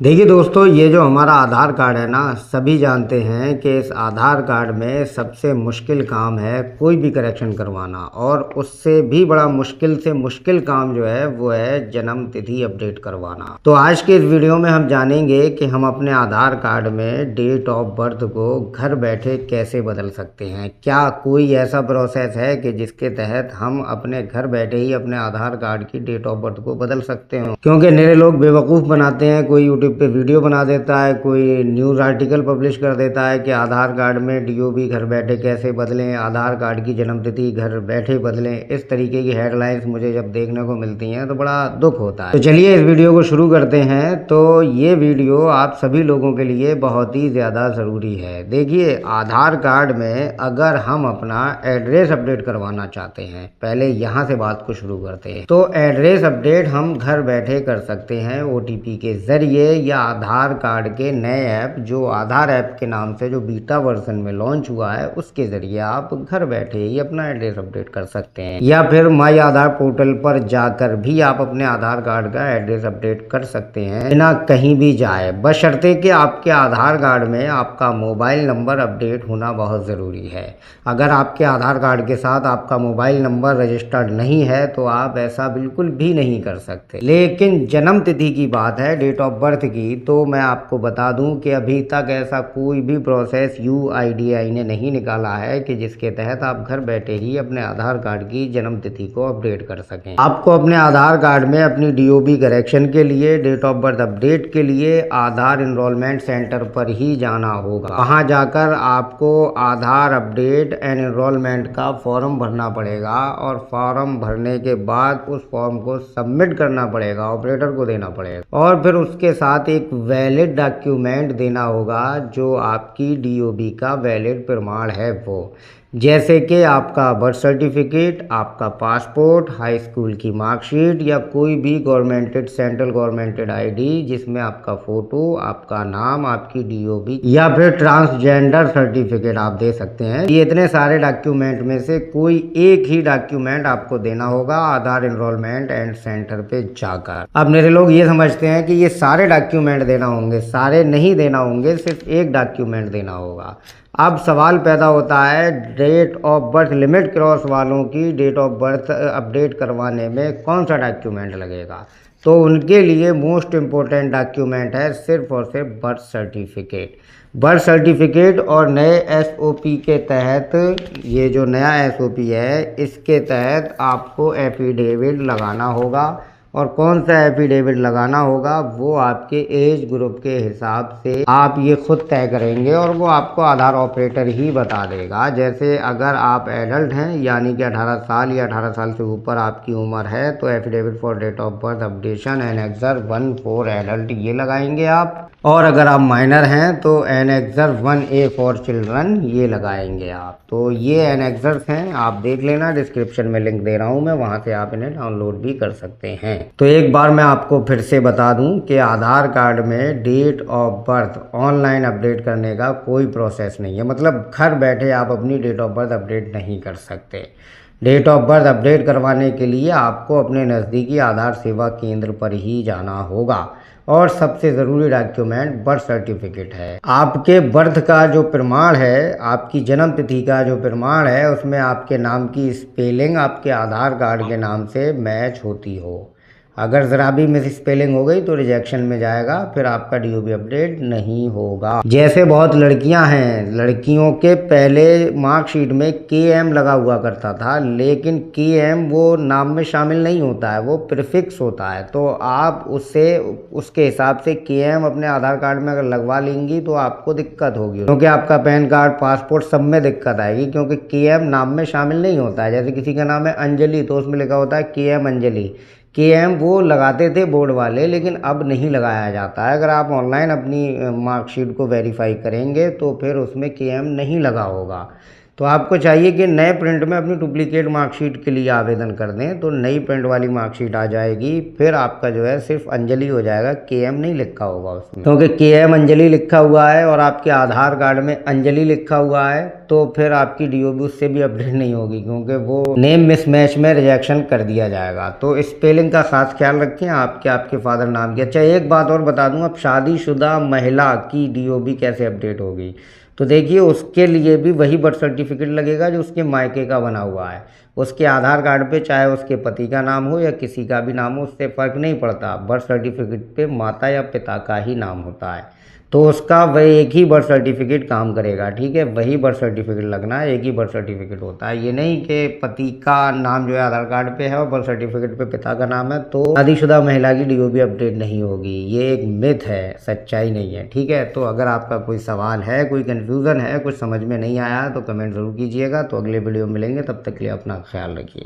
देखिए दोस्तों, ये जो हमारा आधार कार्ड है ना, सभी जानते हैं कि इस आधार कार्ड में सबसे मुश्किल काम है कोई भी करेक्शन करवाना। और उससे भी बड़ा मुश्किल से मुश्किल काम जो है वो है जन्म तिथि अपडेट करवाना। तो आज के इस वीडियो में हम जानेंगे कि हम अपने आधार कार्ड में डेट ऑफ बर्थ को घर बैठे कैसे बदल सकते हैं। क्या कोई ऐसा प्रोसेस है कि जिसके तहत हम अपने घर बैठे ही अपने आधार कार्ड की डेट ऑफ बर्थ को बदल सकते हो? क्योंकि मेरे लोग बेवकूफ़ बनाते हैं, कोई यूट्यूब पे वीडियो बना देता है, कोई न्यूज़ आर्टिकल पब्लिश कर देता है कि आधार कार्ड में डीओबी घर बैठे कैसे बदलें, आधार कार्ड की जन्मतिथि घर बैठे बदलें। इस तरीके की हेडलाइंस मुझे जब देखने को मिलती हैं तो बड़ा दुख होता है। तो चलिए इस वीडियो को शुरू करते हैं। तो ये वीडियो आप सभी लोगों के लिए बहुत ही ज़्यादा ज़रूरी है। देखिए, आधार कार्ड में अगर हम अपना एड्रेस अपडेट करवाना चाहते हैं, पहले यहाँ से बात को शुरू करते हैं। तो एड्रेस अपडेट हम घर बैठे कर सकते हैं ओटीपी के ज़रिए, या आधार कार्ड के नए ऐप जो आधार ऐप के नाम से जो बीटा वर्जन में लॉन्च हुआ है उसके ज़रिए आप घर बैठे ही अपना एड्रेस अपडेट कर सकते हैं। या फिर माई आधार पोर्टल पर जाकर भी आप अपने आधार कार्ड का एड्रेस अपडेट कर सकते हैं बिना कहीं भी जाए, बशर्ते कि आपके आधार कार्ड में आपका मोबाइल नंबर अपडेट होना बहुत ज़रूरी है। अगर आपके आधार कार्ड के साथ आपका मोबाइल नंबर रजिस्टर्ड नहीं है तो आप ऐसा बिल्कुल भी नहीं कर सकते। लेकिन जन्म तिथि की बात है, डेट ऑफ बर्थ की, तो मैं आपको बता दूं कि अभी तक ऐसा कोई भी प्रोसेस यूआईडीआई ने नहीं निकाला है कि जिसके तहत आप घर बैठे ही अपने आधार कार्ड की जन्म तिथि को अपडेट कर सकें। आपको अपने आधार कार्ड में अपनी डीओबी करेक्शन के लिए, डेट ऑफ बर्थ अपडेट के लिए आधार एनरोलमेंट सेंटर पर ही जाना होगा। वहां जाकर आपको आधार अपडेट एंड एनरोलमेंट का फॉर्म भरना पड़ेगा, और फॉर्म भरने के बाद उस फॉर्म को सबमिट करना पड़ेगा, ऑपरेटर को देना पड़ेगा, और फिर उसके साथ एक वैलिड डॉक्यूमेंट देना होगा जो आपकी डीओबी का वैलिड प्रमाण है वो, जैसे कि आपका बर्थ सर्टिफिकेट, आपका पासपोर्ट, हाई स्कूल की मार्कशीट, या कोई भी गवर्नमेंटेड सेंट्रल गवर्नमेंटेड आईडी जिसमें आपका फ़ोटो, आपका नाम, आपकी डीओबी, या फिर ट्रांसजेंडर सर्टिफिकेट आप दे सकते हैं। ये इतने सारे डॉक्यूमेंट में से कोई एक ही डॉक्यूमेंट आपको देना होगा आधार एनरोलमेंट एंड सेंटर पे जाकर। अब मेरे लोग ये समझते हैं कि ये सारे डॉक्यूमेंट देना होंगे, सारे नहीं देना होंगे, सिर्फ एक डॉक्यूमेंट देना होगा। अब सवाल पैदा होता है, date of birth limit cross वालों की डेट ऑफ बर्थ अपडेट करवाने में कौन सा डॉक्यूमेंट लगेगा? तो उनके लिए मोस्ट इम्पोर्टेंट डॉक्यूमेंट है सिर्फ और सिर्फ बर्थ सर्टिफिकेट। बर्थ सर्टिफिकेट और नए एसओपी के तहत, ये जो नया एसओपी है इसके तहत आपको एफिडेविट लगाना होगा। और कौन सा एफिडेविट लगाना होगा वो आपके एज ग्रुप के हिसाब से आप ये खुद तय करेंगे, और वो आपको आधार ऑपरेटर ही बता देगा। जैसे अगर आप एडल्ट हैं, यानी कि 18 साल या 18 साल से ऊपर आपकी उम्र है, तो affidavit for date of birth updation annexure 1 for adult ये लगाएंगे आप। और अगर आप माइनर हैं तो एनेक्सर 1A फॉर चिल्ड्रन ये लगाएंगे आप। तो ये एनेक्सर्स हैं, आप देख लेना, डिस्क्रिप्शन में लिंक दे रहा हूँ मैं, वहाँ से आप इन्हें डाउनलोड भी कर सकते हैं। तो एक बार मैं आपको फिर से बता दूं कि आधार कार्ड में date of birth online update करने का कोई प्रोसेस नहीं है। मतलब घर बैठे आप अपनी डेट ऑफ बर्थ अपडेट नहीं कर सकते। डेट ऑफ बर्थ अपडेट करवाने के लिए आपको अपने नज़दीकी आधार सेवा केंद्र पर ही जाना होगा, और सबसे ज़रूरी डॉक्यूमेंट बर्थ सर्टिफिकेट है। आपके बर्थ का जो प्रमाण है, आपकी जन्म तिथि का जो प्रमाण है, उसमें आपके नाम की स्पेलिंग आपके आधार कार्ड के नाम से मैच होती हो। अगर ज़रा भी मिस स्पेलिंग हो गई तो रिजेक्शन में जाएगा, फिर आपका डीओबी अपडेट नहीं होगा। जैसे बहुत लड़कियां हैं, लड़कियों के पहले मार्कशीट में KM लगा हुआ करता था, लेकिन KM वो नाम में शामिल नहीं होता है, वो प्रीफिक्स होता है। तो आप उसके हिसाब से KM अपने आधार कार्ड में अगर लगवा लेंगी तो आपको दिक्कत होगी, क्योंकि आपका पैन कार्ड, पासपोर्ट सब में दिक्कत आएगी, क्योंकि KM नाम में शामिल नहीं होता है। जैसे किसी का नाम है अंजलि तो उसमें लिखा होता है KM अंजलि। KM वो लगाते थे बोर्ड वाले, लेकिन अब नहीं लगाया जाता है। अगर आप ऑनलाइन अपनी मार्कशीट को वेरीफाई करेंगे तो फिर उसमें KM नहीं लगा होगा। तो आपको चाहिए कि नए प्रिंट में अपनी डुप्लीकेट मार्कशीट के लिए आवेदन कर दें, तो नई प्रिंट वाली मार्कशीट आ जाएगी। फिर आपका जो है सिर्फ अंजलि हो जाएगा, KM नहीं लिखा होगा उसमें, क्योंकि KM अंजलि लिखा हुआ है और आपके आधार कार्ड में अंजलि लिखा हुआ है, तो फिर आपकी DOB उससे भी अपडेट नहीं होगी, क्योंकि वो नेम मिसमैच में रिजेक्शन कर दिया जाएगा। तो स्पेलिंग का खास ख्याल रखें आपके फादर नाम की। अच्छा, एक बात और बता दूं, अब शादीशुदा महिला की DOB कैसे अपडेट होगी, तो देखिए उसके लिए भी वही बर्थ सर्टिफिकेट लगेगा जो उसके मायके का बना हुआ है। उसके आधार कार्ड पे चाहे उसके पति का नाम हो या किसी का भी नाम हो, उससे फ़र्क नहीं पड़ता, बर्थ सर्टिफिकेट पे माता या पिता का ही नाम होता है। तो उसका वह एक ही बर्थ सर्टिफिकेट काम करेगा, ठीक है, वही बर्थ सर्टिफिकेट लगना है, एक ही बर्थ सर्टिफिकेट होता है। ये नहीं कि पति का नाम जो है आधार कार्ड पे है और बर्थ सर्टिफिकेट पे पिता का नाम है तो शादीशुदा महिला की DOB अपडेट नहीं होगी। ये एक मिथ है, सच्चाई नहीं है, ठीक है। तो अगर आपका कोई सवाल है, कोई कन्फ्यूज़न है, कुछ समझ में नहीं आया तो कमेंट ज़रूर कीजिएगा। तो अगले वीडियो में मिलेंगे, तब तक के लिए अपना ख्याल रखिए।